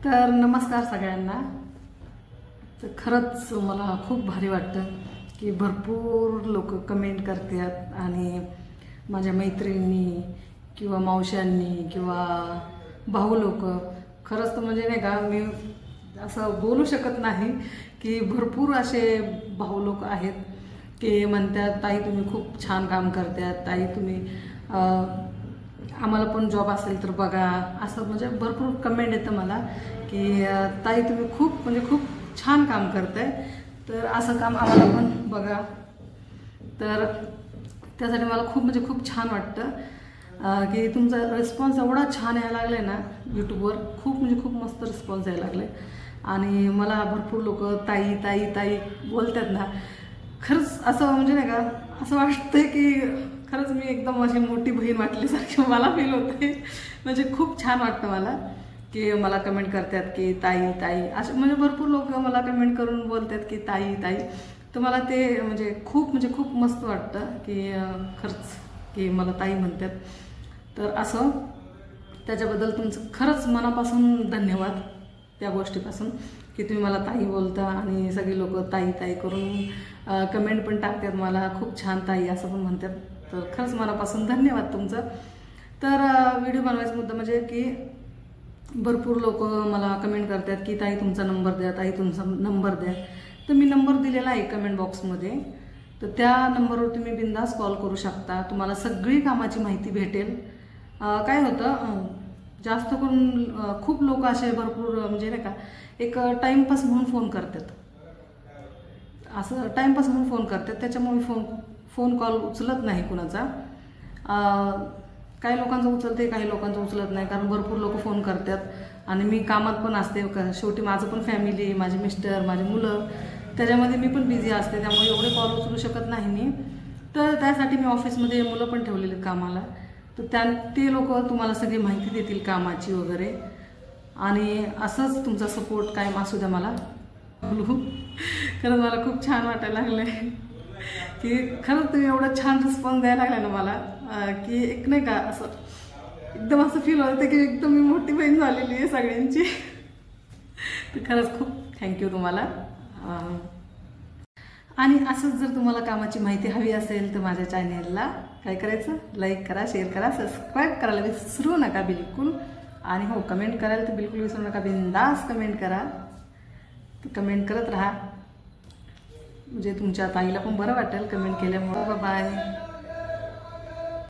तर नमस्कार सगळ्यांना। तर खरंच मला खूप भारी वाटतं की भरपूर लोक कमेंट करतात आणि माझ्या मैत्रिणी किंवा मावशांनी किंवा भाऊ लोक खरंच तर म्हणजे नाही का मी असं बोलू शकत नाही की भरपूर असे भाऊ लोक आहेत की म्हणतात ताई तुम्ही खूप छान काम करतात, ताई तुम्ही आम्हाला पण जॉब असेल तर बघा, असं म्हणजे भरपूर कमेंट येतं मला की ताई तुम्ही खूप छान काम करताय, तर असं काम आम्हाला पण बघा। तर त्यासाठी मला खूप छान वाटतं की तुमचा रिस्पॉन्स एवढा छान यायला लागलाय ना यूट्यूबवर, खूप मस्त रिस्पॉन्स यायला लागले आणि मला भरपूर लोक ताई ताई ताई बोलतात ना, खरंच असं म्हणजे नाही का असं वाटतंय की खरंच मी एकदम माझी मोठी बहीण वाटल्यासारखी मला फील होते। म्हणजे खूप छान वाटतं मला की मला कमेंट करतात की ताई ताई, असं म्हणजे भरपूर लोक मला कमेंट करून बोलतात की ताई ताई। तर मला ते म्हणजे खूप मस्त वाटतं की खरंच की मला ताई म्हणतात। तर असं त्याच्याबद्दल तुमचं खरंच मनापासून धन्यवाद त्या गोष्टीपासून की तुम्ही मला ताई बोलता आणि सगळे लोक ताई ताई करून कमेंट पण टाकतात, मला खूप छान ताई असं पण म्हणतात। तर खरंच मनापासून धन्यवाद तुमचं। तर व्हिडिओ बनवायचा मुद्दा म्हणजे की भरपूर लोक मला कमेंट करतात की ताई तुमचा नंबर द्या, ताई तुमचा नंबर द्या। तर मी नंबर दिलेला आहे कमेंट बॉक्समध्ये, तर त्या नंबरवर तुम्ही बिंदास कॉल करू शकता, तुम्हाला सगळी कामाची माहिती भेटेल। काय होतं जास्त करून खूप लोक असे भरपूर म्हणजे नाही का एक टाइमपास म्हणून फोन करतात, असं टाइमपास म्हणून फोन करतात, त्याच्यामुळे फोन कॉल उचलत नाही कुणाचा। काही लोकांचा उचलते, काही लोकांचा उचलत नाही, कारण भरपूर लोक फोन करतात आणि मी कामात पण असते, शेवटी माझं पण फॅमिली, माझे मिस्टर, माझी मुलं, त्याच्यामध्ये मी पण बिझी असते, त्यामुळे एवढे कॉल उचलू शकत नाही मी। तर त्यासाठी मी ऑफिसमध्ये मुलं पण ठेवलेले कामाला, तर ते लोक तुम्हाला सगळी माहिती देतील कामाची वगैरे, आणि असंच तुमचा सपोर्ट कायम असू द्या मला। खरंच मला खूप छान वाटायला लागलं की खरंच तुम्ही एवढं छान रिस्पॉन्स द्यायला लागला ना मला की एक नाही का असं एकदम असं फील होतं की एकदम मी मोठी बहीण झालेली आहे सगळ्यांची। तर खरंच खूप थँक्यू तुम्हाला। आणि असंच जर तुम्हाला कामाची माहिती हवी असेल तर माझ्या चॅनेलला काय करायचं, लाईक करा, शेअर करा, सबस्क्राईब करायला विसरू नका बिलकुल, आणि हो कमेंट करायला तर बिलकुल विसरू नका, बिंदास कमेंट करा, कमेंट करत राहा, म्हणजे तुमच्या ताईला पण बरं वाटेल कमेंट केल्यामुळे। बाय।